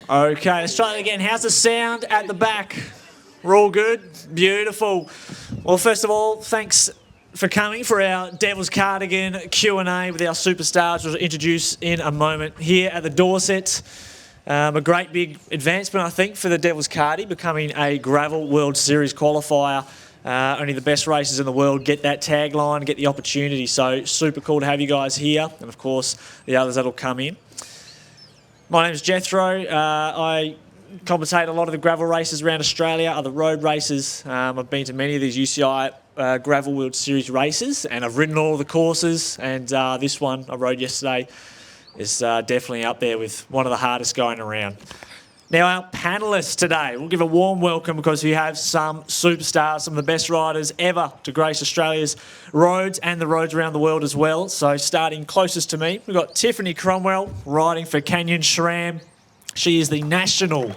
Okay, let's try it again. How's the sound at the back? We're all good? Beautiful. Well, first of all, thanks for coming for our Devils Cardigan Q&A with our superstars, which we'll introduce in a moment here at the Dorset. A great big advancement, I think, for the Devils Cardi, becoming a Gravel World Series qualifier. Only the best racers in the world get that tagline, get the opportunity. So super cool to have you guys here, and of course the others that'll come in. My name is Jethro. I commentate a lot of the gravel races around Australia, other road races. I've been to many of these UCI Gravel World Series races, and I've ridden all of the courses, and this one I rode yesterday is definitely up there with one of the hardest going around. Now, our panellists today, we'll give a warm welcome because we have some superstars, some of the best riders ever to grace Australia's roads and the roads around the world as well. So starting closest to me, we've got Tiffany Cromwell riding for Canyon SRAM. She is the National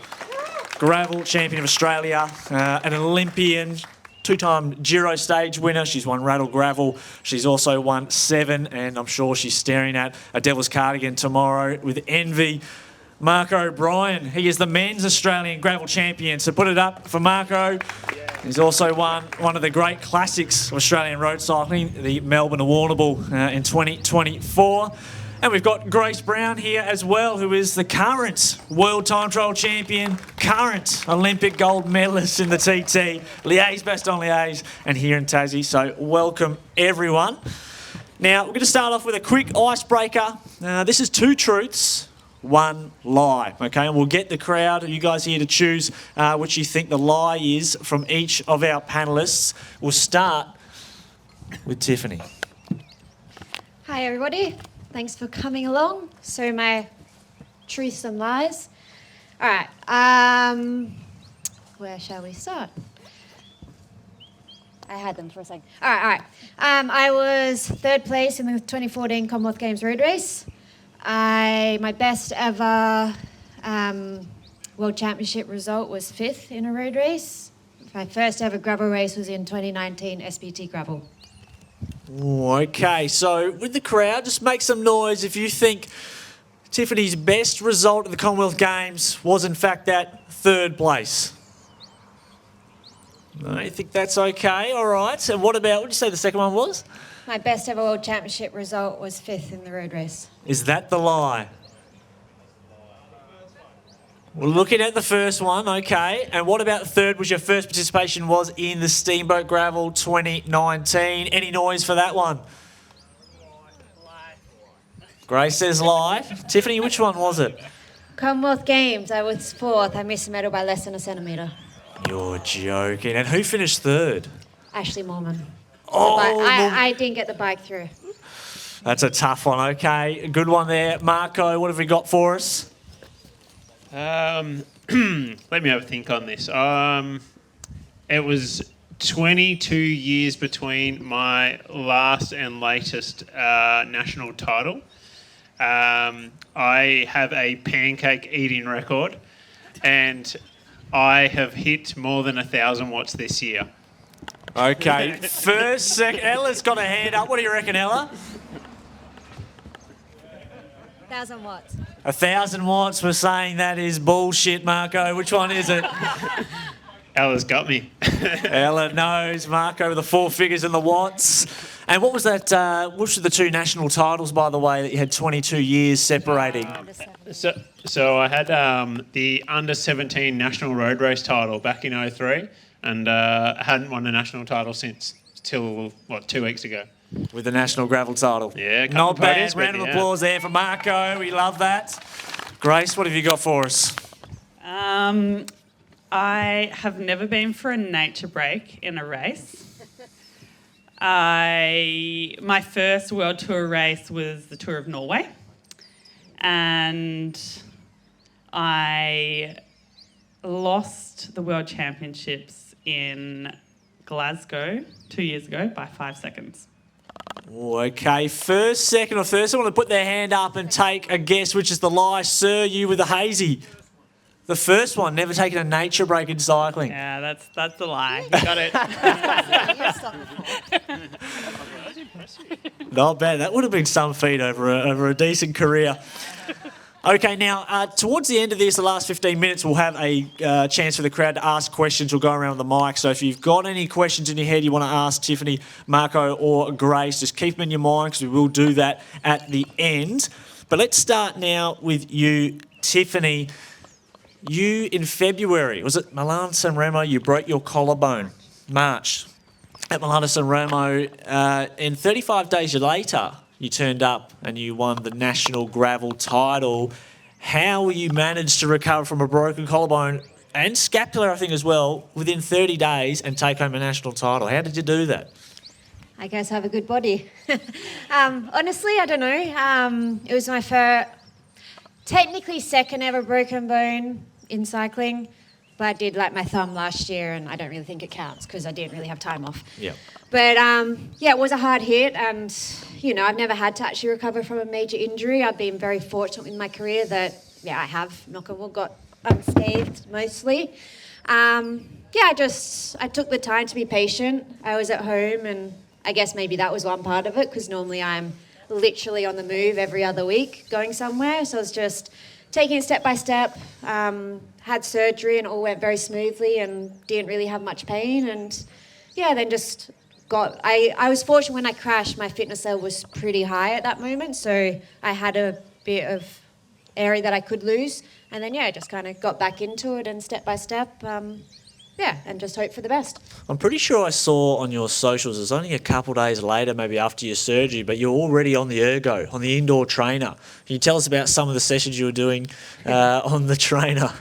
Gravel Champion of Australia, an Olympian, two-time Giro stage winner. She's won Rattle Gravel. She's also won 7, and I'm sure she's staring at a Devils Cardigan tomorrow with envy. Marco O'Brien, he is the men's Australian gravel champion, so put it up for Marco. He's also won one of the great classics of Australian road cycling, the Melbourne Warrnambool in 2024. And we've got Grace Brown here as well, who is the current world time trial champion, current Olympic gold medalist in the TT, Liège-Bastogne-Liège, and here in Tassie. So welcome everyone. Now we're going to start off with a quick icebreaker. This is 2 truths, 1 lie, okay? And we'll get the crowd, you guys here to choose which you think the lie is from each of our panellists. We'll start with Tiffany. Hi everybody, thanks for coming along. So my truths and lies. All right, where shall we start? I had them for a second. All right. I was 3rd place in the 2014 Commonwealth Games road race. My best ever World Championship result was 5th in a road race. My first ever gravel race was in 2019 SPT Gravel. Okay, so with the crowd, just make some noise if you think Tiffany's best result at the Commonwealth Games was in fact that 3rd place. I think that's okay, all right. And what about, what did you say the second one was? My best ever World Championship result was 5th in the road race. Is that the lie? We're looking at the first one, okay. And what about 3rd was your first participation was in the Steamboat Gravel 2019? Any noise for that one? Grace says lie. Tiffany, which one was it? Commonwealth Games, I was 4th. I missed the medal by less than a centimetre. You're joking. And who finished 3rd? Ashley Moorman. Oh, I didn't get the bike through. That's a tough one. Okay, a good one there. Marco, what have we got for us? Let me have a think on this. It was 22 years between my last and latest national title. I have a pancake eating record, and I have hit more than 1,000 watts this year. Okay, first, second. Ella's got a hand up. What do you reckon, Ella? 1,000 watts. 1,000 watts. We're saying that is bullshit, Marco. Which one is it? Ella's got me. Ella knows. Marco with the 4 figures and the watts. And what was that? Which were the 2 national titles, by the way, that you had 22 years separating? So I had the under-17 national road race title back in 2003. And I hadn't won a national title since, till, 2 weeks ago. With the national gravel title. Yeah, not bad. Round of applause there for Marco. We love that. Grace, what have you got for us? I have never been for a nature break in a race. My first World Tour race was the Tour of Norway. And I lost the World Championships in Glasgow 2 years ago by 5 seconds. Okay, first, second or third. Someone to put their hand up and take a guess which is the lie. Sir, you with the hazy. The first one, never taken a nature break in cycling. Yeah, that's the lie. You got it. Not bad. That would have been some feat over a decent career. Okay, now, towards the end of this, the last 15 minutes, we'll have a chance for the crowd to ask questions. We'll go around with the mic. So if you've got any questions in your head you want to ask Tiffany, Marco or Grace, just keep them in your mind because we will do that at the end. But let's start now with you, Tiffany. You, in February, was it Milan-San Remo, you broke your collarbone, March, at Milan-San Remo, and 35 days later, you turned up and you won the national gravel title. How you managed to recover from a broken collarbone and scapular, I think, as well, within 30 days and take home a national title? How did you do that? I guess I have a good body. Honestly, I don't know. It was my first, technically second ever broken bone in cycling, but I did like my thumb last year and I don't really think it counts because I didn't really have time off. Yeah. But yeah, it was a hard hit and, you know, I've never had to actually recover from a major injury. I've been very fortunate in my career that, yeah, I have, knock on wood, got unscathed mostly. Yeah, I took the time to be patient. I was at home and I guess maybe that was one part of it because normally I'm literally on the move every other week going somewhere. So I was just taking it step by step, had surgery and it all went very smoothly and didn't really have much pain. And yeah, then just I was fortunate when I crashed, my fitness level was pretty high at that moment. So I had a bit of area that I could lose. And then, yeah, I just kind of got back into it and step by step, yeah, and just hope for the best. I'm pretty sure I saw on your socials, it was only a couple of days later, maybe after your surgery, but you're already on the ergo, on the indoor trainer. Can you tell us about some of the sessions you were doing on the trainer?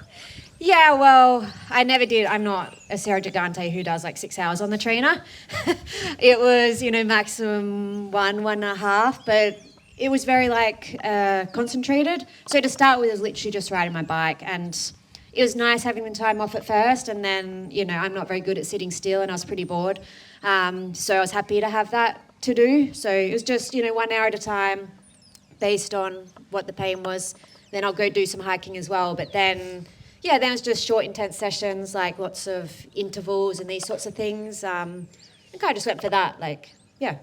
Yeah, well, I never did. I'm not a Sarah Gigante who does like 6 hours on the trainer. It was, you know, maximum 1.5, but it was very like concentrated. So to start with, it was literally just riding my bike and it was nice having the time off at first. And then, you know, I'm not very good at sitting still and I was pretty bored. So I was happy to have that to do. So it was just, you know, 1 hour at a time based on what the pain was. Then I'll go do some hiking as well. But then, yeah, then it's just short, intense sessions, like lots of intervals and these sorts of things. I think I just went for that, like, yeah.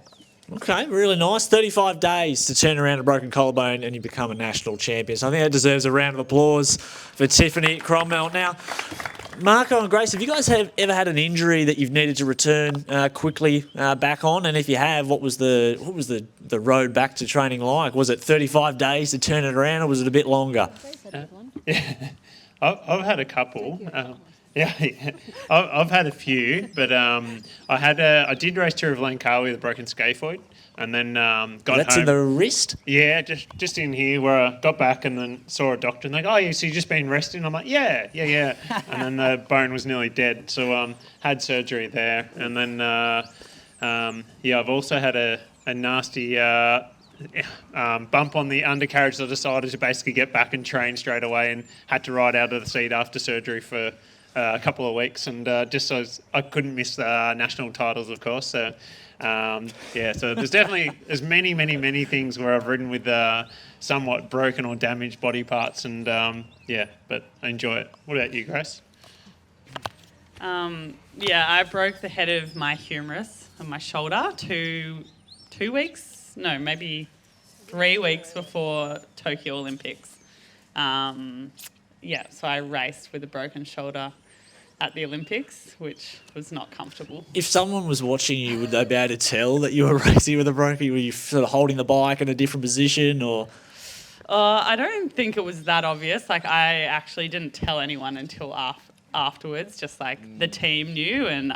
Okay, really nice. 35 days to turn around a broken collarbone and you become a national champion. So I think that deserves a round of applause for Tiffany Cromwell. Now, Marco and Grace, have you guys ever had an injury that you've needed to return quickly back on? And if you have, what was the road back to training like? Was it 35 days to turn it around or was it a bit longer? Yeah. I've had a couple. Yeah, I've had a few, but I did race Tour of Langkawi with a broken scaphoid, and then got That's home. in the wrist? Yeah, just in here where I got back and then saw a doctor and they go, oh, yeah, so you've just been resting? I'm like, yeah. And then the bone was nearly dead, so had surgery there, and then yeah, I've also had a nasty bump on the undercarriage. So I decided to basically get back and train straight away and had to ride out of the seat after surgery for a couple of weeks, and just so I couldn't miss national titles, of course. So yeah, so there's many things where I've ridden with somewhat broken or damaged body parts, and yeah, but I enjoy it. What about you, Grace? Yeah, I broke the head of my humerus on my shoulder 2 weeks, no, maybe 3 weeks before Tokyo Olympics. Yeah, so I raced with a broken shoulder at the Olympics, which was not comfortable. If someone was watching you, would they be able to tell that you were racing with a broken? Were you sort of holding the bike in a different position, or? I don't think it was that obvious. Like, I actually didn't tell anyone until afterwards. Just like the team knew, and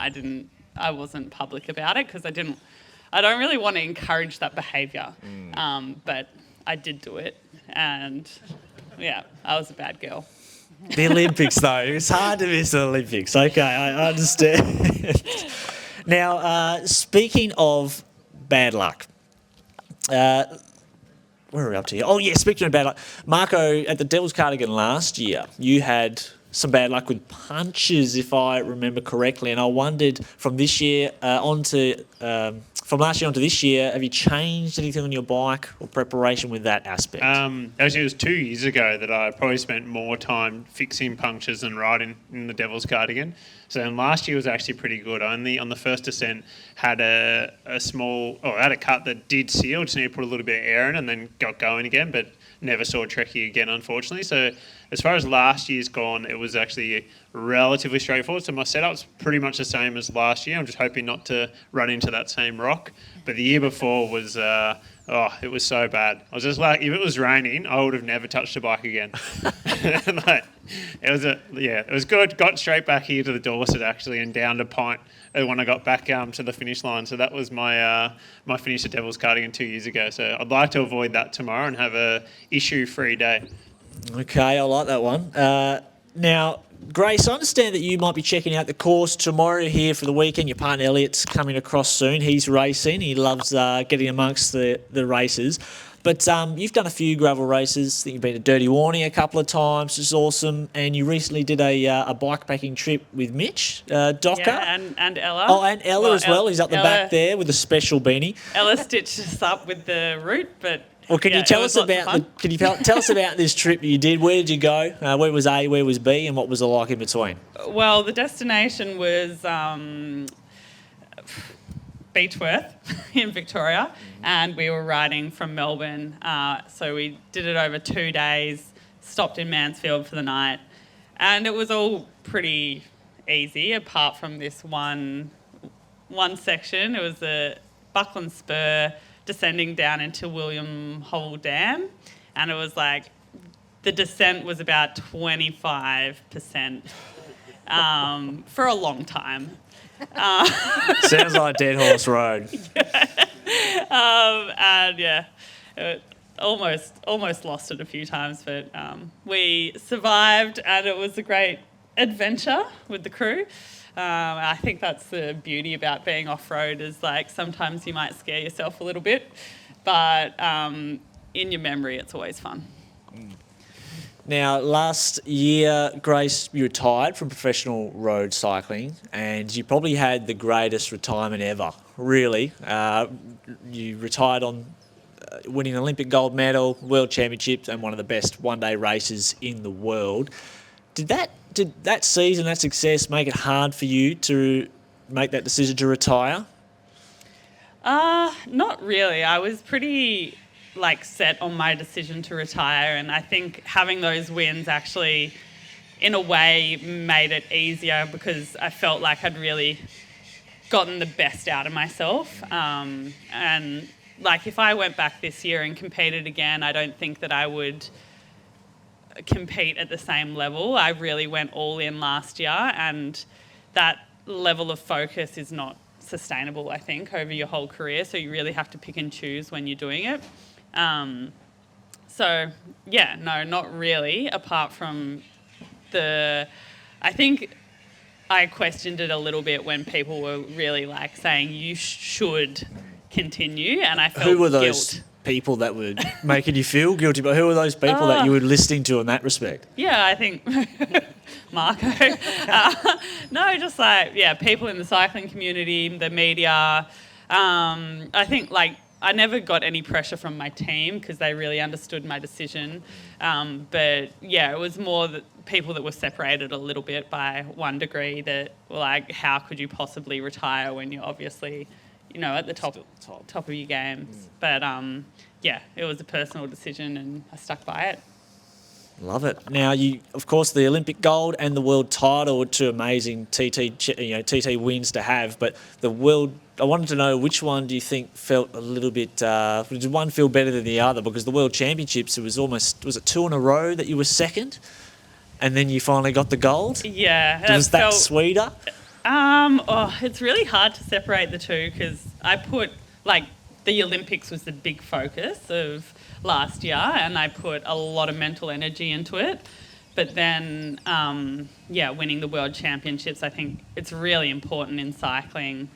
I wasn't public about it because I don't really want to encourage that behaviour. But I did do it, and yeah, I was a bad girl. The Olympics, though. It's hard to miss the Olympics. Okay, I understand. Now, speaking of bad luck, where are we up to here? Oh, yeah, speaking of bad luck, Marco, at the Devils Cardigan last year, you had some bad luck with punches, if I remember correctly, and I wondered from this year from last year onto this year, have you changed anything on your bike or preparation with that aspect? Actually, it was 2 years ago that I probably spent more time fixing punctures than riding in the Devils Cardigan. So then last year was actually pretty good. I only on the first descent had a cut that did seal, just need to put a little bit of air in and then got going again. But never saw Trekkie again, unfortunately. So as far as last year's gone, it was actually relatively straightforward. So my setup's pretty much the same as last year. I'm just hoping not to run into that same rock. But the year before was, it was so bad. I was just like, if it was raining, I would have never touched a bike again. It was good. Got straight back here to the Dorset actually, and down to Pint when I got back to the finish line. So that was my my finish at Devils Cardigan 2 years ago. So I'd like to avoid that tomorrow and have a issue-free day. Okay, I like that one. Now, Grace, I understand that you might be checking out the course tomorrow here for the weekend. Your partner Elliot's coming across soon. He's racing. He loves getting amongst the races. But you've done a few gravel races. I think you've been to Dirty Warning a couple of times, which is awesome. And you recently did a bikepacking trip with Mitch, Docker. Yeah, and Ella. Oh, and Ella as well. He's up the back there with a special beanie. Ella stitched us up with the route, but... Well, can you tell us about tell us about this trip that you did? Where did you go? Where was A? Where was B? And what was it like in between? Well, the destination was Beechworth in Victoria, and we were riding from Melbourne. So we did it over 2 days. Stopped in Mansfield for the night, and it was all pretty easy, apart from this one section. It was a Buckland Spur, descending down into William Hole Dam, and it was like the descent was about 25% for a long time. Sounds like Dead Horse Road. And yeah, almost lost it a few times, but we survived, and it was a great adventure with the crew. I think that's the beauty about being off-road, is like sometimes you might scare yourself a little bit, but in your memory it's always fun. Now, last year, Grace, you retired from professional road cycling, and you probably had the greatest retirement ever, really. You retired on winning an Olympic gold medal, World Championships, and one of the best one-day races in the world. Did that season, that success, make it hard for you to make that decision to retire? Not really. I was pretty set on my decision to retire, and I think having those wins actually, in a way, made it easier, because I felt like I'd really gotten the best out of myself. And if I went back this year and competed again, I don't think that I would compete at the same level. I really went all in last year, and that level of focus is not sustainable, I think, over your whole career. So you really have to pick and choose when you're doing it. No, not really, apart from I think I questioned it a little bit when people were really saying you should continue, and I felt Who were those guilt. People that were making you feel guilty? But who were those people that you were listening to in that respect? Yeah, I think Marco. People in the cycling community, the media. I think I never got any pressure from my team, because they really understood my decision. But yeah, it was more that people that were separated a little bit by 1 degree, that were like, how could you possibly retire when you're obviously, at the top of your game. But it was a personal decision, and I stuck by it. Love it. Now, of course, the Olympic gold and the world title are two amazing TT wins to have. But the world, I wanted to know, which one do you think felt a little bit? Did one feel better than the other? Because the World Championships, was it 2 in a row that you were second, and then you finally got the gold? Yeah. Was that sweeter? It's really hard to separate the two, because I put the Olympics was the big focus of last year, and I put a lot of mental energy into it. But then, winning the World Championships, I think it's really important in cycling,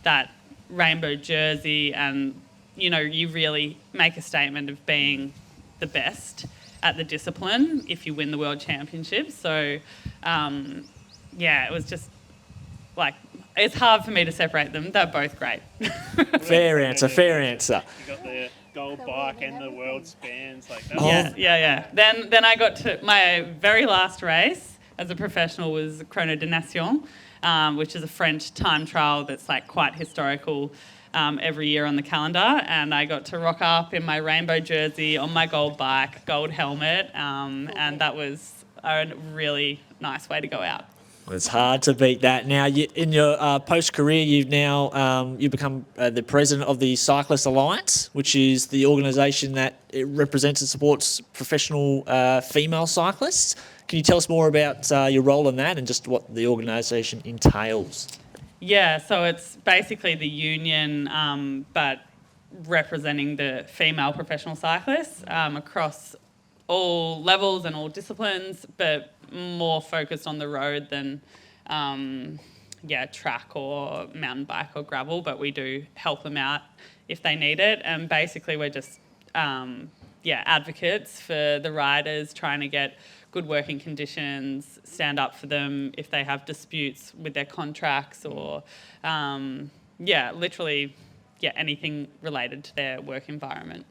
that rainbow jersey, and you really make a statement of being the best at the discipline if you win the World Championships. So, it was just it's hard for me to separate them. They're both great. Fair answer. You got the gold bike and the world spans. Yeah. Then I got to my very last race as a professional was Chrono de Nation, which is a French time trial that's quite historical. every year on the calendar, and I got to rock up in my rainbow jersey on my gold bike, gold helmet, and that was a really nice way to go out. It's hard to beat that. Now, in your post-career, you become the president of the Cyclist Alliance, which is the organisation that it represents and supports professional female cyclists. Can you tell us more about your role in that and just what the organisation entails? Yeah, so it's basically the union, but representing the female professional cyclists across all levels and all disciplines, but more focused on the road than track or mountain bike or gravel, but we do help them out if they need it. And basically we're just advocates for the riders, trying to get good working conditions, stand up for them if they have disputes with their contracts or anything related to their work environment.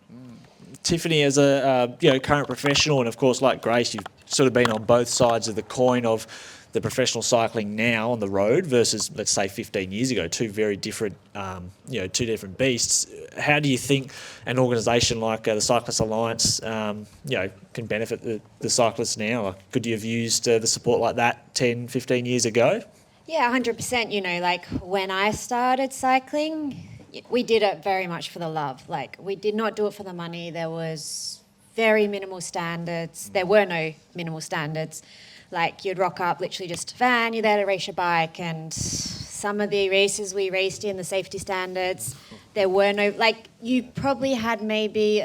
Tiffany, as a current professional, and of course, like Grace, you've sort of been on both sides of the coin of the professional cycling now on the road versus, let's say, 15 years ago. Two very different, two different beasts. How do you think an organisation like the Cyclist Alliance, can benefit the cyclists now? Like, could you have used the support like that 10, 15 years ago? Yeah, 100%. Like when I started cycling, we did it very much for the love. Like, we did not do it for the money. There was very minimal standards. There were no minimal standards. Like, you'd rock up, literally just a van, you're there to race your bike, and some of the races we raced in, the safety standards, there were no, like, you probably had maybe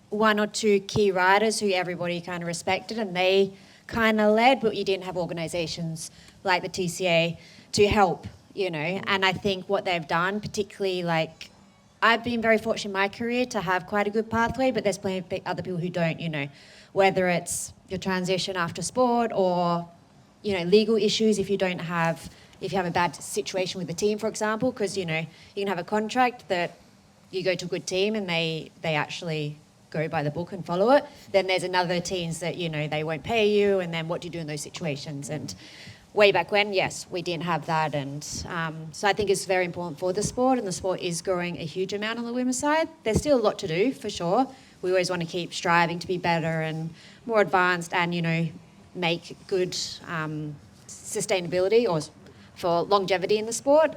one or two key riders who everybody kind of respected, and they kind of led, but you didn't have organisations like the TCA to help. And I think what they've done, particularly, like, I've been very fortunate in my career to have quite a good pathway, but there's plenty of other people who don't, whether it's your transition after sport or, legal issues if you have a bad situation with the team, for example, because, you can have a contract that you go to a good team and they actually go by the book and follow it. Then there's another teams that, they won't pay you, and then what do you do in those situations? And way back when, yes, we didn't have that, and so I think it's very important for the sport, and the sport is growing a huge amount on the women's side. There's still a lot to do, for sure. We always want to keep striving to be better and more advanced and, make good sustainability or for longevity in the sport.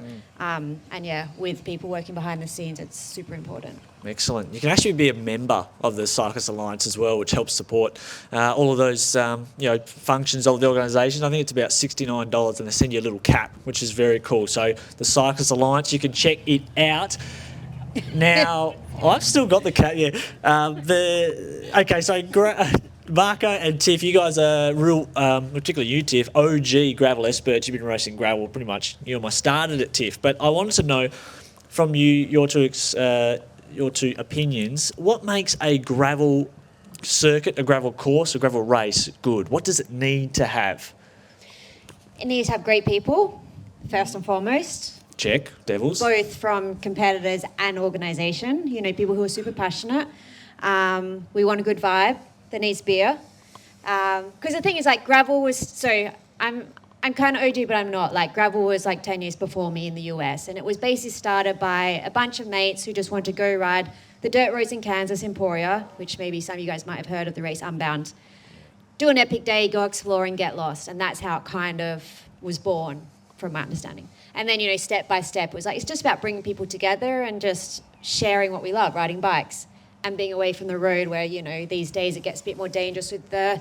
With people working behind the scenes, it's super important. Excellent. You can actually be a member of the Cyclist Alliance as well, which helps support all of those functions of the organisation. I think it's about $69, and they send you a little cap, which is very cool. So the Cyclist Alliance, you can check it out. Now, I've still got the cap. Yeah. Marco and Tiff, you guys are real, particularly you, Tiff, OG gravel experts. You've been racing gravel pretty much. You almost started at Tiff, but I wanted to know from you, your two opinions, what makes a gravel circuit, a gravel course, a gravel race good? What does it need to have? It needs to have great people, first and foremost. Check, Devils. Both from competitors and organisation. People who are super passionate. We want a good vibe. There needs beer. Because the thing is, like, gravel was... So I'm kind of OG, but I'm not. Like, gravel was like 10 years before me in the US. And it was basically started by a bunch of mates who just wanted to go ride the dirt roads in Kansas, Emporia, which maybe some of you guys might have heard of the race Unbound. Do an epic day, go explore and get lost. And that's how it kind of was born, from my understanding. And then, step by step, it was like, it's just about bringing people together and just sharing what we love, riding bikes and being away from the road where, these days it gets a bit more dangerous with the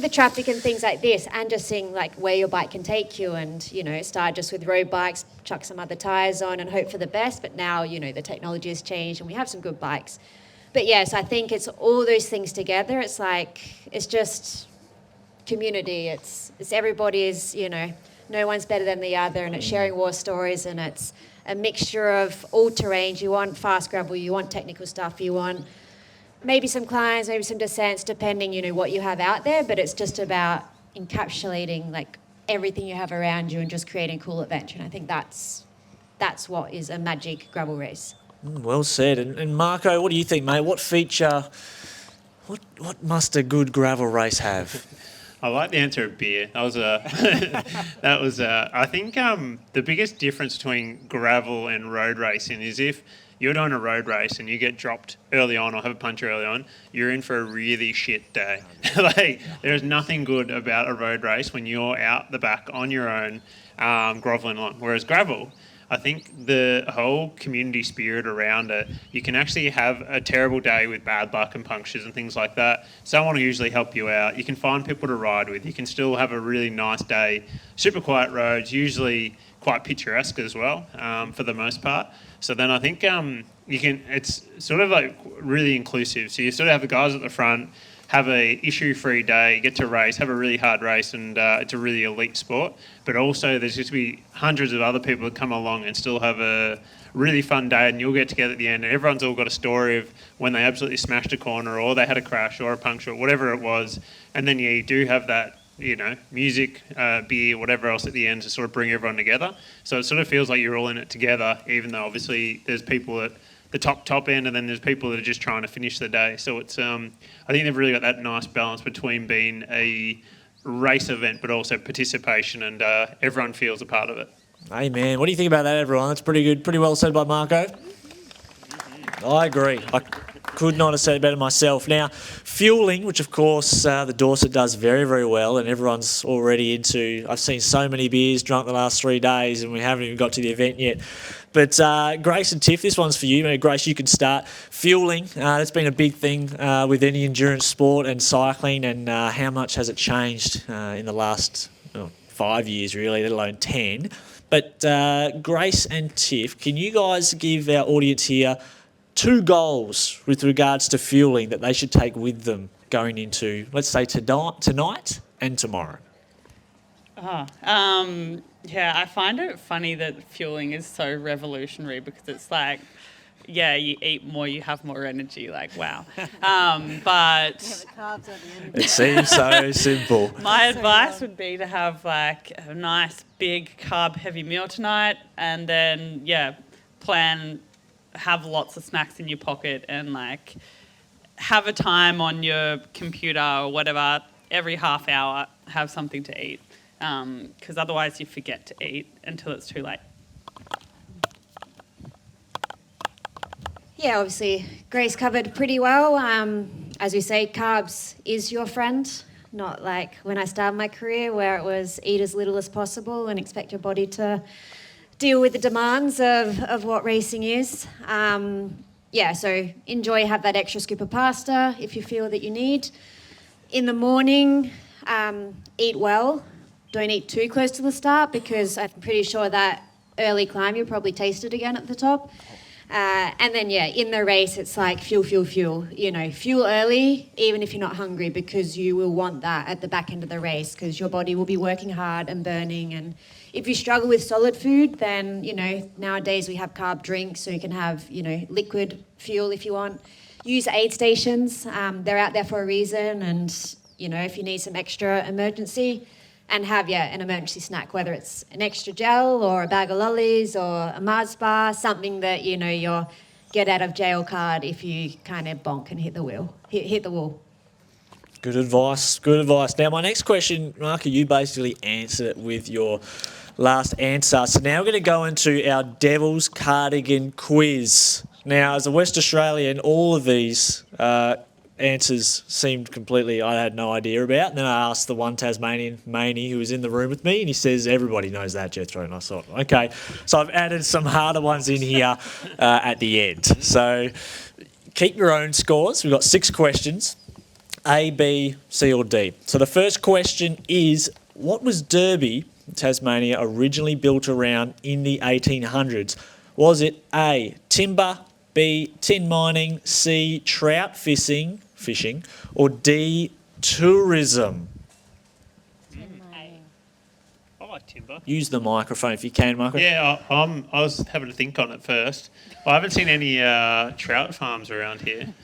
traffic and things like this, and just seeing, like, where your bike can take you. And, start just with road bikes, chuck some other tyres on and hope for the best. But now, the technology has changed and we have some good bikes. But yes, I think it's all those things together. It's like, it's just community. It's everybody's, no one's better than the other, and it's sharing war stories, and it's a mixture of all terrains. You want fast gravel, you want technical stuff, you want maybe some climbs, maybe some descents, depending, what you have out there, but it's just about encapsulating, like, everything you have around you and just creating a cool adventure. And I think that's what is a magic gravel race. Well said. And Marco, what do you think, mate? What feature, what must a good gravel race have? I like the answer of beer. That was I think the biggest difference between gravel and road racing is if you're doing a road race and you get dropped early on or have a puncture early on, you're in for a really shit day. Like, there's nothing good about a road race when you're out the back on your own, groveling along. Whereas gravel, I think the whole community spirit around it, you can actually have a terrible day with bad luck and punctures and things like that. Someone will usually help you out. You can find people to ride with. You can still have a really nice day. Super quiet roads, usually quite picturesque as well, for the most part. So then I think it's sort of like really inclusive. So you sort of have the guys at the front, have a issue-free day, get to race, have a really hard race, and it's a really elite sport. But also there's just to be hundreds of other people that come along and still have a really fun day, and you'll get together at the end, and everyone's all got a story of when they absolutely smashed a corner or they had a crash or a puncture or whatever it was. And then you do have that, music, beer, whatever else at the end to sort of bring everyone together. So it sort of feels like you're all in it together, even though obviously there's people at the top end, and then there's people that are just trying to finish the day. So it's I think they've really got that nice balance between being a race event but also participation, and everyone feels a part of it. Hey man, what do you think about that, everyone? That's pretty good, pretty well said by Marco. I agree. I could not have said it better myself. Now, fueling, which of course the Dorset does very, very well, and everyone's already into. I've seen so many beers drunk the last 3 days, and we haven't even got to the event yet. But Grace and Tiff, this one's for you. Grace, you can start. Fueling, that's been a big thing with any endurance sport and cycling, and how much has it changed in the last 5 years, really, let alone 10. But Grace and Tiff, can you guys give our audience here 2 goals with regards to fueling that they should take with them going into, let's say, tonight and tomorrow? Yeah, I find it funny that fueling is so revolutionary, because it's like, yeah, you eat more, you have more energy. Like, wow. But it seems so simple. My advice would be to have like a nice big carb heavy meal tonight, and then have lots of snacks in your pocket, and like have a time on your computer or whatever every half hour, have something to eat, because otherwise you forget to eat until it's too late. Yeah, obviously Grace covered pretty well. As we say, carbs is your friend, not like when I started my career where it was eat as little as possible and expect your body to deal with the demands of what racing is. So enjoy, have that extra scoop of pasta if you feel that you need. In the morning, eat well. Don't eat too close to the start, because I'm pretty sure that early climb you'll probably taste it again at the top. And then, in the race, it's like fuel. Fuel early, even if you're not hungry, because you will want that at the back end of the race, because your body will be working hard and burning. And if you struggle with solid food, then, nowadays we have carb drinks, so you can have, liquid fuel if you want. Use aid stations. They're out there for a reason. And, if you need some extra emergency, and have, an emergency snack, whether it's an extra gel or a bag of lollies or a Mars bar, something that, your get out of jail card if you kind of bonk and hit the wall. Good advice, good advice. Now, my next question, Marco, you basically answered it with your last answer. So now we're going to go into our Devils Cardigan quiz. Now, as a West Australian, all of these answers seemed completely, I had no idea about. And then I asked the one Tasmanian, Maney, who was in the room with me, and he says, everybody knows that, Jethro. And I thought, okay. So I've added some harder ones in here at the end. So keep your own scores. We've got 6 questions, A, B, C or D. So the first question is, what was Derby, Tasmania, originally built around in the 1800s? Was it A, timber, B, tin mining, C, trout fishing, or D, tourism? I like timber. Use the microphone if you can, Michael. Yeah, I was having to think on it first. I haven't seen any trout farms around here.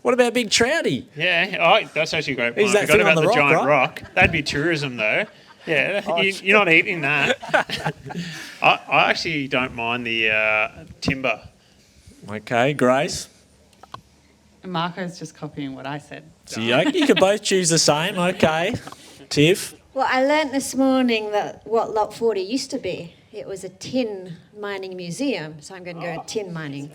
What about Big Trouty? Yeah, that's actually a great point. Is that I forgot about on the rock, giant right? rock. That'd be tourism, though. Yeah, you're not eating that. I actually don't mind the timber. Okay, Grace. Marco's just copying what I said. So you could both choose the same, okay. Tiff? Well, I learnt this morning that what Lot 40 used to be. It was a tin mining museum, so I'm going to go tin mining.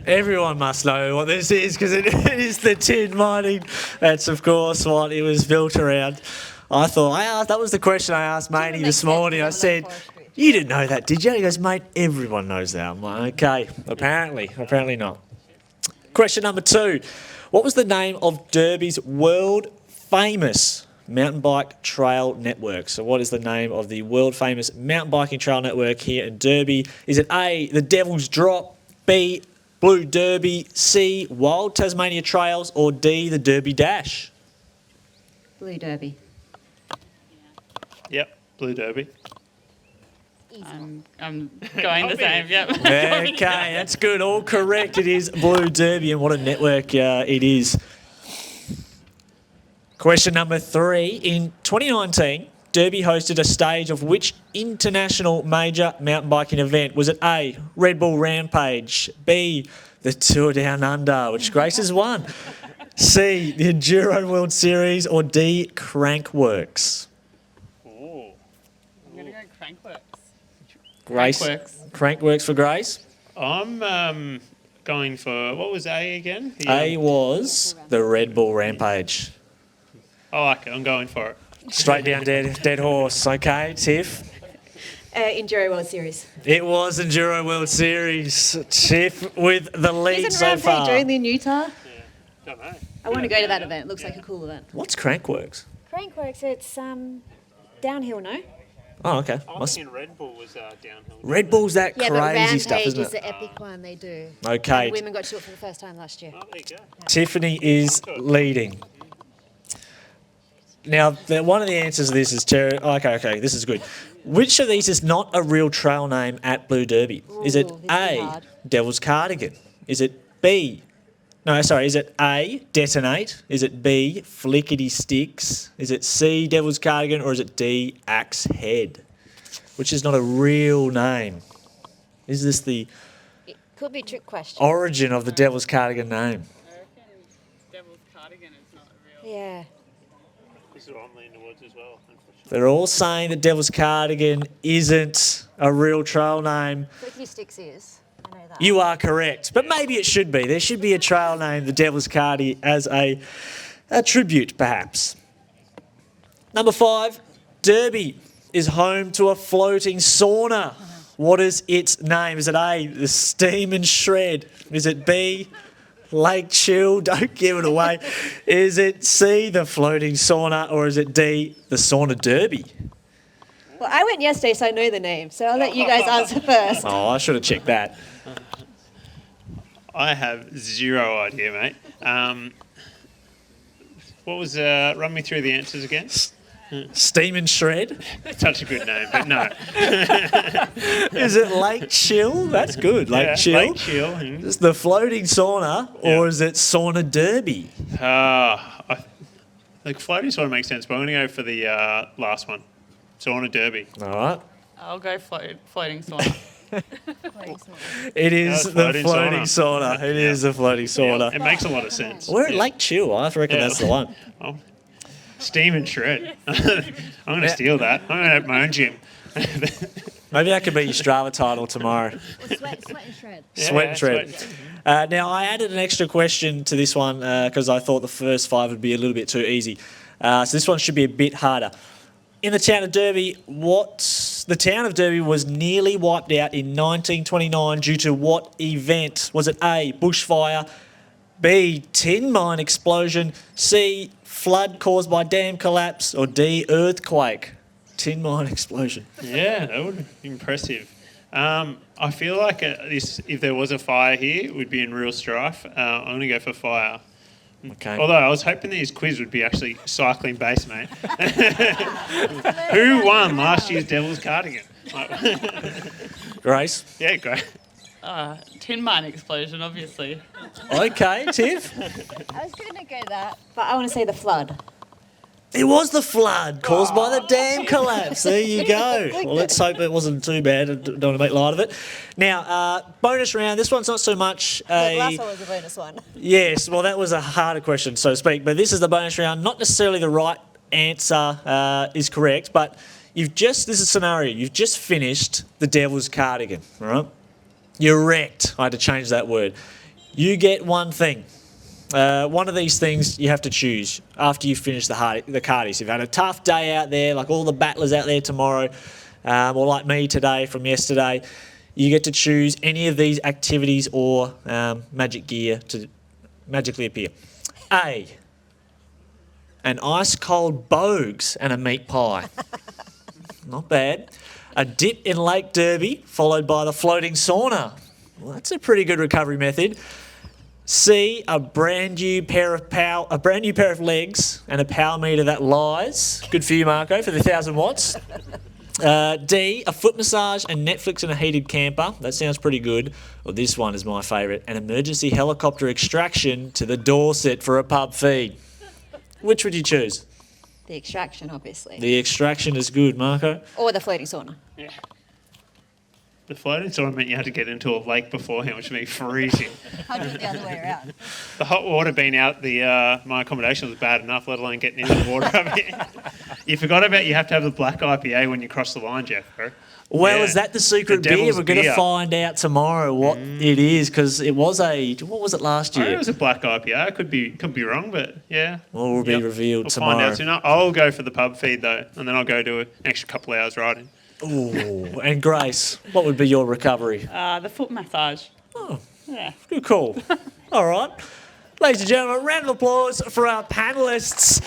Everyone must know what this is because it is the tin mining. That's, of course, what it was built around. That was the question I asked Maney makes this morning. I sense, said, forestry. you didn't know that, did you? He goes, mate, everyone knows that. I'm like, okay, apparently not. Question number 2. What was the name of Derby's world famous mountain bike trail network? So what is the name of the world famous mountain biking trail network here in Derby? Is it A, the Devil's Drop, B, Blue Derby, C, Wild Tasmania Trails, or D, the Derby Dash? Blue Derby. Yep, Blue Derby. I'm going the same. Yep. Okay, that's good. All correct. It is Blue Derby, and what a network it is. Question number 3. In 2019, Derby hosted a stage of which international major mountain biking event? Was it A, Red Bull Rampage, B, the Tour Down Under, which Grace has won, C, the Enduro World Series, or D, Crankworks? I'm going to go Crankworks. Grace. Crankworks for Grace. I'm going for, what was A again? A was the Red Bull Rampage. I like it. I'm going for it. Straight down dead horse. Okay, Tiff. Enduro World Series. It was Enduro World Series. Tiff with the lead Isn't so Rampage far. only in Utah? Don't know. I want to go to that event. It looks like a cool event. What's Crankworks? Crankworks, it's downhill, no? Oh, okay. I'm thinking Red Bull was downhill. Red Bull's that Yeah, but crazy Rampage stuff, isn't is it? the epic one they do. Okay. And women got to do it for the first time last year. Oh, there you go. Tiffany is leading. Now, one of the answers to this is okay, this is good. Which of these is not a real trail name at Blue Derby? Is it Ooh, this is A, hard. Devils Cardigan? Is it is it A, Detonate? Is it B, Flickety Sticks? Is it C, Devils Cardigan? Or is it D, Axe Head? Which is not a real name. Is this the It could be a trick question. origin of the Devils Cardigan name? I reckon Devil's Cardigan is not real. Yeah. This is what I'm leaning towards as well. They're all saying that Devils Cardigan isn't a real trail name. Flickety Sticks is. I know that. You are correct, but maybe it should be. There should be a trail name, the Devil's Cardi, as a tribute, perhaps. Number 5, Derby is home to a floating sauna. What is its name? Is it A, the Steam and Shred? Is it B, Lake Chill? Don't give it away. Is it C, the floating sauna? Or is it D, the Sauna Derby? Well, I went yesterday, so I know the name. So I'll let you guys answer first. Oh, I should have checked that. I have zero idea, mate. What was, run me through the answers again? Steam and Shred? Such a good name, but no. Is it Lake Chill? That's good. Lake Chill. Lake Chill. Is the floating sauna, or is it Sauna Derby? The floating sauna makes sense, but I'm going to go for the last one. Sauna Derby. All right. I'll go floating sauna. It is Yeah, the floating sauna. It is the floating sauna. It makes a lot of sense. We're at Yeah. Lake Chill. I reckon that's the one. Oh, Steam and Shred. I'm going to steal that. I'm going to have my own gym. Maybe that could be your Strava title tomorrow. Sweat and shred. Sweat and Shred. Now, I added an extra question to this one because I thought the first 5 would be a little bit too easy. So this one should be a bit harder. In the town of Derby, the town of Derby was nearly wiped out in 1929 due to what event? Was it A, bushfire, B, tin mine explosion, C, flood caused by dam collapse, or D, earthquake? Tin mine explosion. Yeah, that would be impressive. I feel like if there was a fire here, it would be in real strife. I'm going to go for fire. Okay. Although I was hoping this quiz would be actually cycling based, mate. Who won last year's Devils Cardigan? Grace? Yeah, great. Tin mine explosion, obviously. Okay, Tiff? I was going to go that. But I want to say the flood. It was the flood caused by the dam collapse. There you go. Well, let's hope it wasn't too bad. I don't want to make light of it. Now, bonus round. This one's not so much The last one was a bonus one. Yes, well, that was a harder question, so to speak. But this is the bonus round. Not necessarily the right answer is correct, but this is a scenario. You've just finished the Devils Cardigan, all right? You're wrecked. I had to change that word. You get one thing. One of these things you have to choose after you finish the cardies. You've had a tough day out there, like all the battlers out there tomorrow, or like me today from yesterday. You get to choose any of these activities or magic gear to magically appear. A, an ice cold bogues and a meat pie. Not bad. A dip in Lake Derby, followed by the floating sauna. Well, that's a pretty good recovery method. C, a brand new pair of legs and a power meter that lies. Good for you, Marco, for the 1,000 watts. D, a foot massage and Netflix in a heated camper. That sounds pretty good. Well, this one is my favourite. An emergency helicopter extraction to the Dorset for a pub feed. Which would you choose? The extraction, obviously. The extraction is good, Marco. Or the floating sauna. Yeah. The floating sauna meant you had to get into a lake beforehand, which would be freezing. I'll do it the other way around. The hot water being out my accommodation was bad enough, let alone getting into the water up here. You forgot about you have to have the black IPA when you cross the line, Jethro. Well, Yeah. is that the secret The beer? Devil's We're going to beer. find out tomorrow what it is, because it was what was it last I think year? it was a black IPA. I could be wrong, but yeah. Well, will be revealed we'll tomorrow. Find out soon. I'll go for the pub feed though, and then I'll go do an extra couple of hours riding. Ooh, and Grace, what would be your recovery? The foot massage. Oh, Yeah. good call. All right. Ladies and gentlemen, round of applause for our panellists.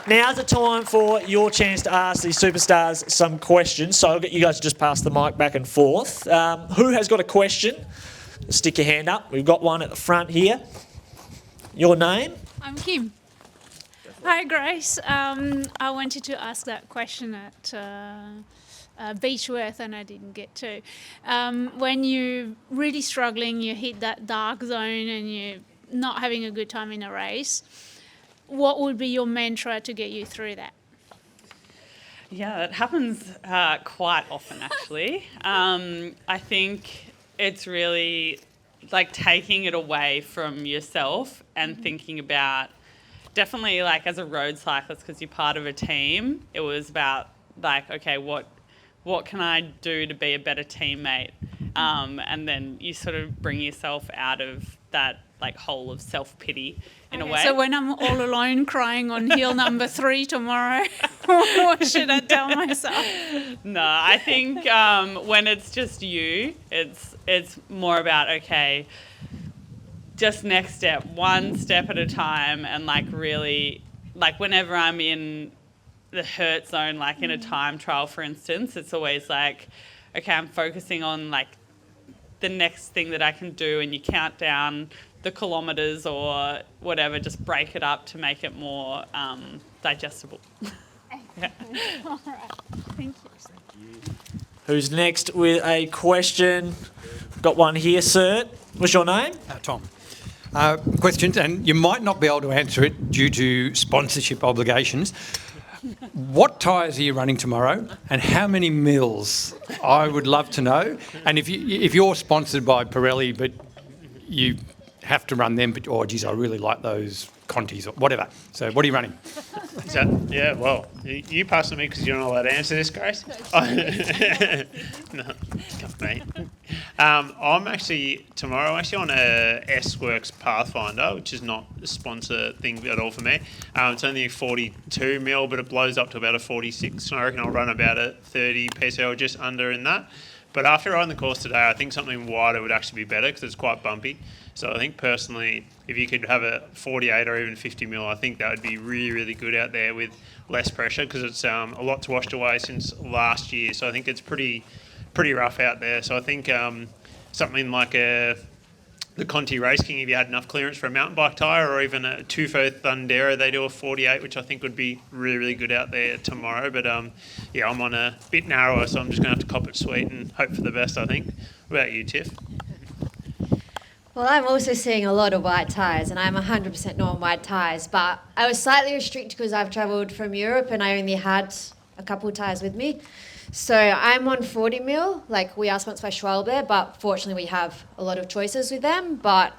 Now's the time for your chance to ask these superstars some questions. So I'll get you guys to just pass the mic back and forth. Who has got a question? Stick your hand up. We've got one at the front here. Your name? I'm Kim. Hi, Grace. I wanted to ask that question at Beechworth and I didn't get to. When you're really struggling, you hit that dark zone and you're not having a good time in a race, what would be your mantra to get you through that? Yeah, it happens quite often, actually. I think it's really like taking it away from yourself and thinking about, definitely like as a road cyclist, because you're part of a team, it was about like, okay, what can I do to be a better teammate? And then you sort of bring yourself out of that like hole of self-pity in a way. So when I'm all alone crying on hill number 3 tomorrow, what should I tell myself? No, I think when it's just you, it's more about, okay, just next step, one step at a time, and like really, like whenever I'm in the hurt zone, like in a time trial, for instance, it's always like, okay, I'm focusing on like the next thing that I can do, and you count down the kilometres or whatever, just break it up to make it more digestible. Yeah. All right. Thank you. Who's next with a question? Got one here, sir. What's your name? Tom. Questions, and you might not be able to answer it due to sponsorship obligations. What tyres are you running tomorrow, and how many mils? I would love to know. And if you're sponsored by Pirelli, but you have to run them, but oh geez, I really like those Contis or whatever. So what are you running? Yeah, well, you pass to me because you're not allowed to answer this, Grace. No, not me. I'm actually on a S-Works Pathfinder, which is not a sponsor thing at all for me. It's only 42 mil, but it blows up to about a 46. So I reckon I'll run about a 30 PCO or just under in that. But after riding the course today, I think something wider would actually be better because it's quite bumpy. So I think personally, if you could have a 48 or even 50 mil, I think that would be really, really good out there with less pressure, because it's a lot's washed away since last year. So I think it's pretty rough out there. So I think something like the Conti Race King, if you had enough clearance for a mountain bike tyre, or even a Tufo Thundera, they do a 48, which I think would be really, really good out there tomorrow. But yeah, I'm on a bit narrower, so I'm just going to have to cop it sweet and hope for the best, I think. What about you, Tiff? Well, I'm also seeing a lot of white tyres, and I'm 100% non-white tyres, but I was slightly restricted because I've travelled from Europe and I only had a couple of tyres with me. So I'm on 40 mil, like we are sponsored by Schwalbe, but fortunately we have a lot of choices with them, but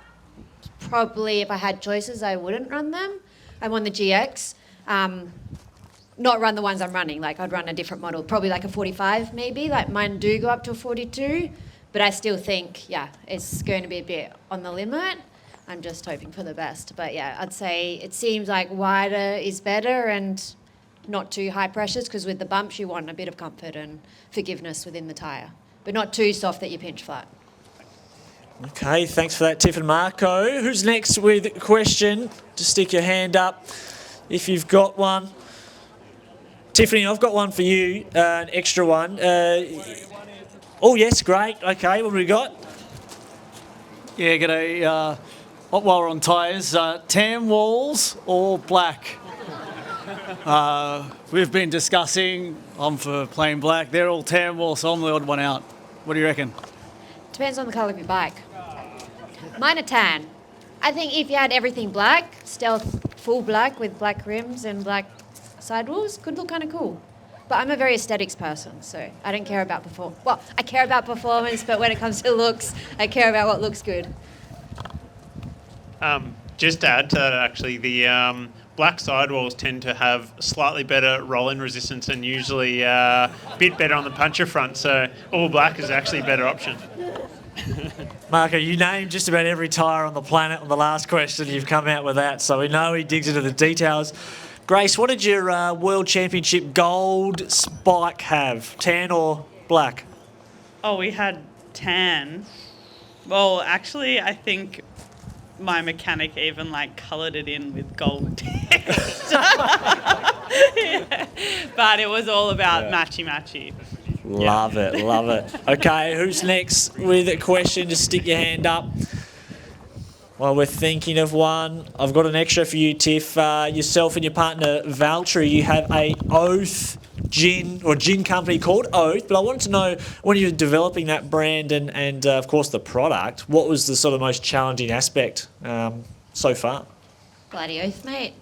probably if I had choices, I wouldn't run them. I'm on the GX. not run the ones I'm running. Like I'd run a different model, probably like a 45 maybe. Like mine do go up to a 42, but I still think, yeah, it's going to be a bit on the limit. I'm just hoping for the best. But yeah, I'd say it seems like wider is better and not too high pressures, because with the bumps you want a bit of comfort and forgiveness within the tyre, but not too soft that you pinch flat. Okay, thanks for that, Tiff and Marco. Who's next with a question? Just stick your hand up if you've got one. Tiffany, I've got one for you, an extra one. Oh, yes, great. Okay, what have we got? Yeah, g'day. While we're on tyres, tan walls or black? We've been discussing, I'm for plain black. They're all tan walls, so I'm the odd one out. What do you reckon? Depends on the colour of your bike. Mine are tan. I think if you had everything black, stealth full black with black rims and black sidewalls, could look kind of cool. But I'm a very aesthetics person, so I don't care about Well, I care about performance, but when it comes to looks, I care about what looks good. Just to add to that, actually, the black sidewalls tend to have slightly better roll-in resistance and usually a bit better on the puncher front, so all black is actually a better option. Marco, you named just about every tyre on the planet on the last question. You've come out with that, so we know he digs into the details. Grace, what did your World Championship gold spike have? Tan or black? Oh, we had tan. Well, actually, I think my mechanic even coloured it in with gold text. Yeah. But it was all about matchy-matchy. Love it, love it. Okay, who's next with a question? Just stick your hand up. While we're thinking of one, I've got an extra for you, Tiff. Yourself and your partner, Valtteri, you have a Oath gin company called Oath, but I wanted to know, when you were developing that brand and of course the product, what was the sort of most challenging aspect so far? Bloody Oath, mate.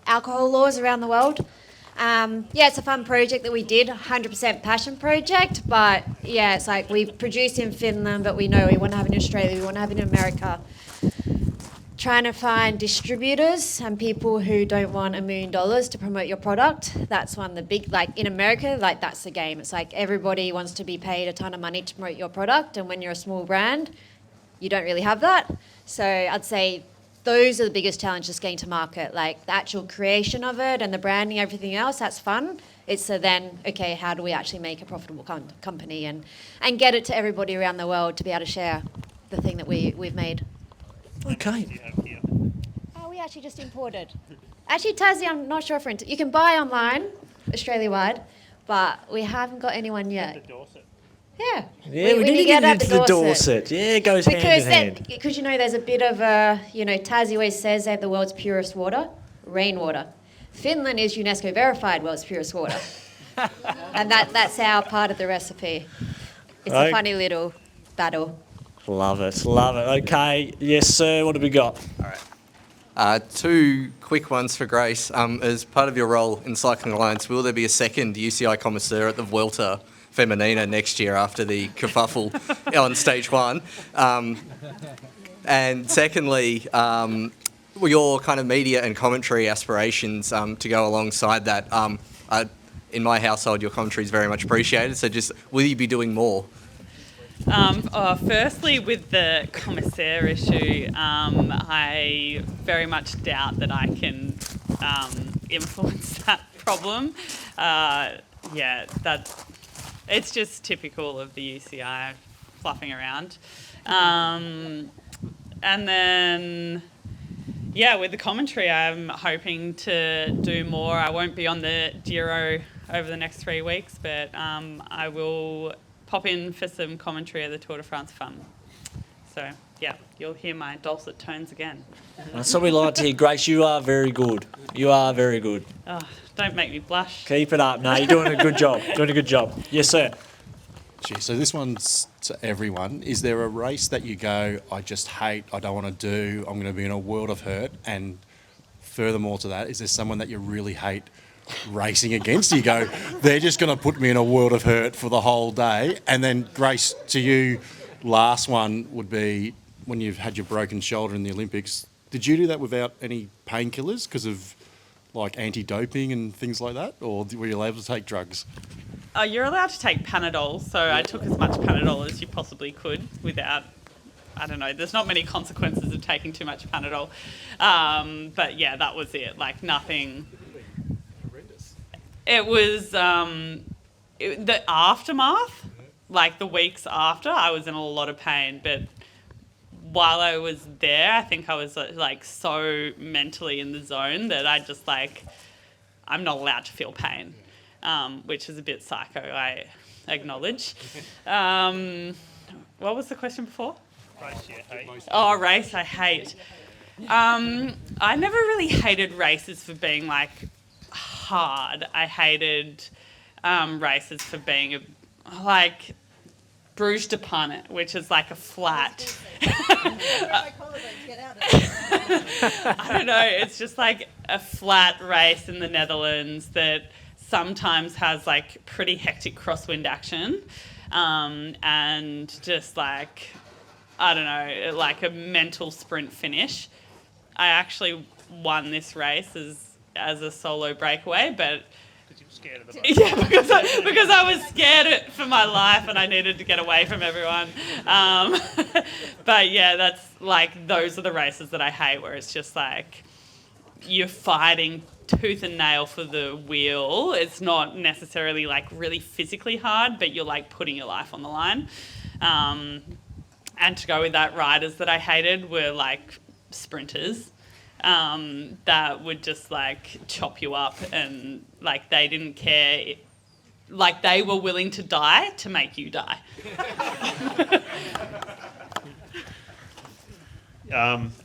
Alcohol laws around the world. Yeah, it's a fun project that we did, 100% passion project, but yeah, it's like we produce in Finland, but we know we want to have it in Australia, we want to have it in America. Trying to find distributors and people who don't want $1 million to promote your product. That's one of the big, in America, that's the game. It's like everybody wants to be paid a ton of money to promote your product, and when you're a small brand, you don't really have that. So I'd say those are the biggest challenges getting to market, the actual creation of it and the branding, everything else, that's fun. It's then, okay, how do we actually make a profitable company and get it to everybody around the world to be able to share the thing that we've made. Okay. Oh, we actually just imported. Actually, Tassie, I'm not sure if you can buy online, Australia-wide, but we haven't got anyone yet. Yeah. Yeah, we need to get into the Dorset. Yeah, it goes hand in hand. Because, there's a bit of Tassie always says they have the world's purest water, rainwater. Finland is UNESCO verified world's purest water. And that's our part of the recipe. It's a funny little battle. Love it, love it. Okay, yes, sir, what have we got? All right. Two quick ones for Grace. As part of your role in Cycling Alliance, will there be a second UCI Commissaire at the Vuelta Femenina next year after the kerfuffle on stage one? And secondly, your kind of media and commentary aspirations to go alongside that. In my household, your commentary is very much appreciated, so just will you be doing more? Firstly, with the commissaire issue, I very much doubt that I can influence that problem. It's just typical of the UCI fluffing around. And then, with the commentary, I'm hoping to do more. I won't be on the Giro over the next 3 weeks, but I will pop in for some commentary of the Tour de France fun. So, you'll hear my dulcet tones again. That's what we like to hear. Grace, you are very good. You are very good. Oh, don't make me blush. Keep it up. No, you're doing a good job. Doing a good job. Yes, sir. Gee, so this one's to everyone. Is there a race that you go, I just hate, I don't want to do, I'm going to be in a world of hurt? And furthermore to that, is there someone that you really hate racing against? You go, they're just going to put me in a world of hurt for the whole day. And then, Grace, to you, last one would be when you've had your broken shoulder in the Olympics. Did you do that without any painkillers because of like anti-doping and things like that, or were you able to take drugs? You're allowed to take Panadol, so I took as much Panadol as you possibly could without, I don't know, there's not many consequences of taking too much Panadol. But yeah, that was it. Like nothing. It was the aftermath, like the weeks after, I was in a lot of pain. But while I was there, I think I was like so mentally in the zone that I just like, I'm not allowed to feel pain. Which is a bit psycho, I acknowledge. What was the question before? Race you hate. Oh, race I hate. I never really hated races for being like hard. I hated races for being like Bruges de Punnet, which is like a flat. I don't know. It's just like a flat race in the Netherlands that sometimes has like pretty hectic crosswind action, and just like, I don't know, like a mental sprint finish. I actually won this race as a solo breakaway, but Because you were scared of the boat. yeah, because I was scared for my life and I needed to get away from everyone. But yeah, that's like, those are the races that I hate, where it's just like you're fighting tooth and nail for the wheel. It's not necessarily like really physically hard, but you're like putting your life on the line. And to go with that, riders that I hated were like sprinters that would just like chop you up, and like they didn't care. Like they were willing to die to make you die.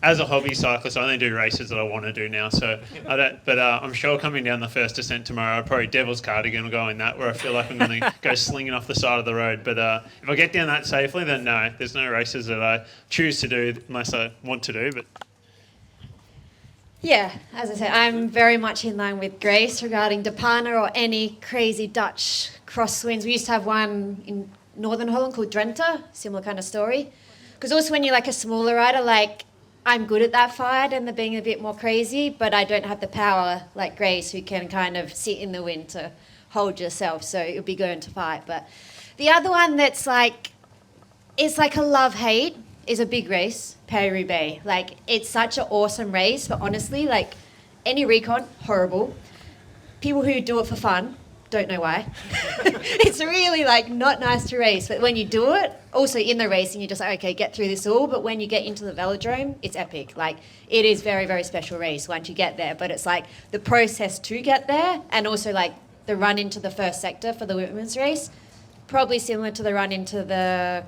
As a hobby cyclist, I only do races that I want to do now. So I don't. But I'm sure coming down the first descent tomorrow, probably Devils Cardigan will go in that, where I feel like I'm going to go slinging off the side of the road. But if I get down that safely, then no, there's no races that I choose to do unless I want to do. But Yeah, as I said, I'm very much in line with Grace regarding De Pana or any crazy Dutch crosswinds. We used to have one in Northern Holland called Drenthe, similar kind of story. Because also when you're like a smaller rider, like I'm good at that fight and the being a bit more crazy, but I don't have the power like Grace, who can kind of sit in the wind to hold yourself. So it would be going to fight. But the other one that's like, it's like a love-hate is a big race, Paris-Roubaix. Like it's such an awesome race, but honestly, like any recon, horrible. People who do it for fun, don't know why. It's really like not nice to race, but when you do it, also in the racing, you're just like, okay, get through this all. But when you get into the velodrome, it's epic. Like it is very, very special race once you get there. But it's like the process to get there, and also like the run into the first sector for the women's race, probably similar to the run into the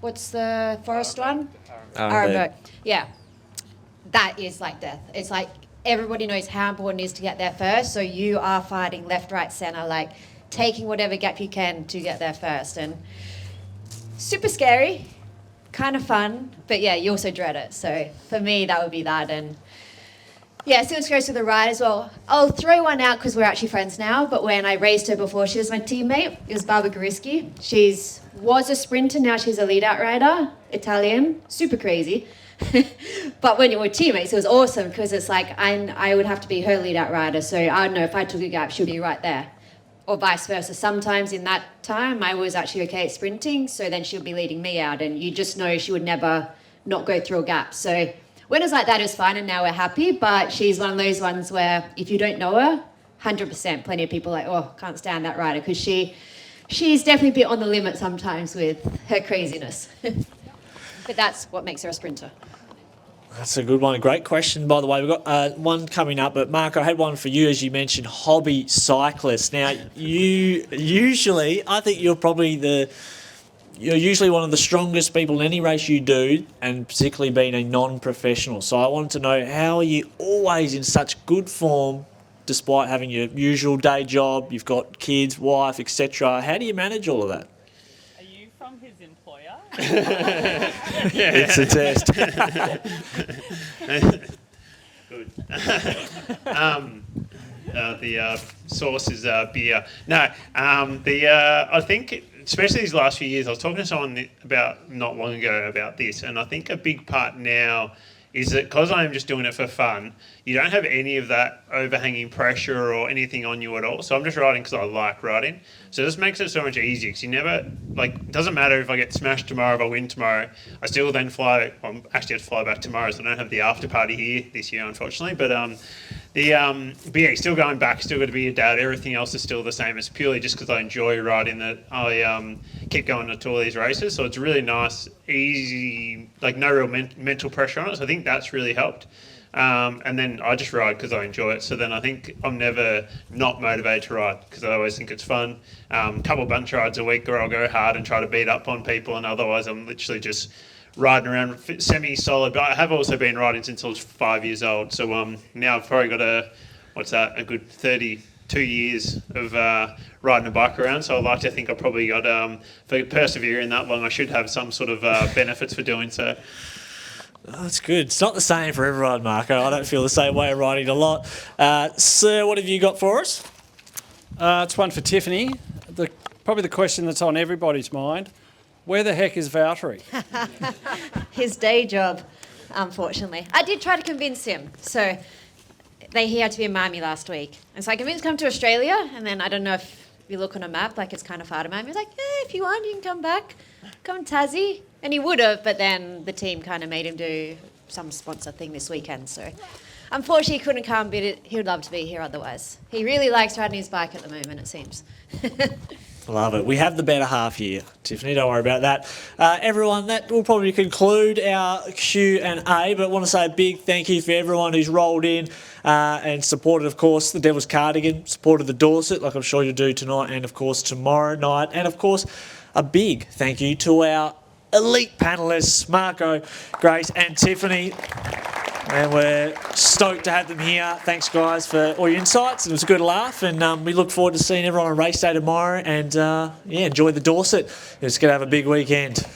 what's the forest one? Arenberg. Yeah, that is like death. It's like everybody knows how important it is to get there first, so you are fighting left, right, centre, like taking whatever gap you can to get there first. And super scary, kind of fun, but yeah, you also dread it. So for me, that would be that. And yeah, still goes to the ride as well. I'll throw one out because we're actually friends now, but when I raced her before, she was my teammate. It was Barbara Garischi. She's was a sprinter, now she's a lead-out rider, Italian, super crazy. But when you were teammates, it was awesome because it's like I would have to be her lead-out rider, so I don't know, if I took a gap, she'll be right there. Or vice versa. Sometimes in that time, I was actually okay at sprinting, so then she'll be leading me out, and you just know she would never not go through a gap. So when it's like that, it's fine, and now we're happy, but she's one of those ones where if you don't know her, 100%, plenty of people are like, oh, can't stand that rider, because she's definitely a bit on the limit sometimes with her craziness. But that's what makes her a sprinter. That's a good one. Great question, by the way. We've got one coming up, but Mark, I had one for you, as you mentioned, hobby cyclist. Now, I think you're usually one of the strongest people in any race you do, and particularly being a non-professional. So I wanted to know, how are you always in such good form despite having your usual day job, you've got kids, wife, etc. How do you manage all of that? Are you from his employer? It's a test. good. The source is beer. No, I think, especially these last few years, I was talking to someone about not long ago about this, and I think a big part now is that because I'm just doing it for fun, you don't have any of that overhanging pressure or anything on you at all. So I'm just riding because I like riding. So this makes it so much easier because you never, it doesn't matter if I get smashed tomorrow, if I win tomorrow, I still then fly, well, I actually have to fly back tomorrow, so I don't have the after party here this year, unfortunately. But yeah, still going back, still got to be a dad. Everything else is still the same. It's purely just because I enjoy riding that I keep going to all these races. So it's really nice, easy, no real mental pressure on it. So I think that's really helped. And then I just ride because I enjoy it. So then I think I'm never not motivated to ride because I always think it's fun. Couple bunch rides a week where I'll go hard and try to beat up on people, and otherwise I'm literally just riding around semi-solid. But I have also been riding since I was 5 years old. So now I've probably got a good 32 years of riding a bike around. So I'd like to think I probably got, for persevering that long, I should have some sort of benefits for doing so. Oh, that's good. It's not the same for everyone, Marco. I don't feel the same way riding a lot. Sir, what have you got for us? It's one for Tiffany. Probably the question that's on everybody's mind. Where the heck is Valtteri? His day job, unfortunately. I did try to convince him. So he had to be in Miami last week. And so I convinced him to come to Australia. And then I don't know if you look on a map, it's kind of far to Miami. He was like, yeah, if you want, you can come back. Come to Tassie. And he would have, but then the team kind of made him do some sponsor thing this weekend. So unfortunately he couldn't come, but he would love to be here otherwise. He really likes riding his bike at the moment, it seems. Love it. We have the better half here, Tiffany. Don't worry about that. Everyone, that will probably conclude our Q&A, but I want to say a big thank you for everyone who's rolled in and supported, of course, the Devils Cardigan, supported the Dorset, like I'm sure you'll do tonight and, of course, tomorrow night. And, of course, a big thank you to our elite panellists, Marco, Grace and Tiffany. And we're stoked to have them here. Thanks, guys, for all your insights. It was a good laugh, and we look forward to seeing everyone on race day tomorrow. And, enjoy the Dorset. It's going to have a big weekend.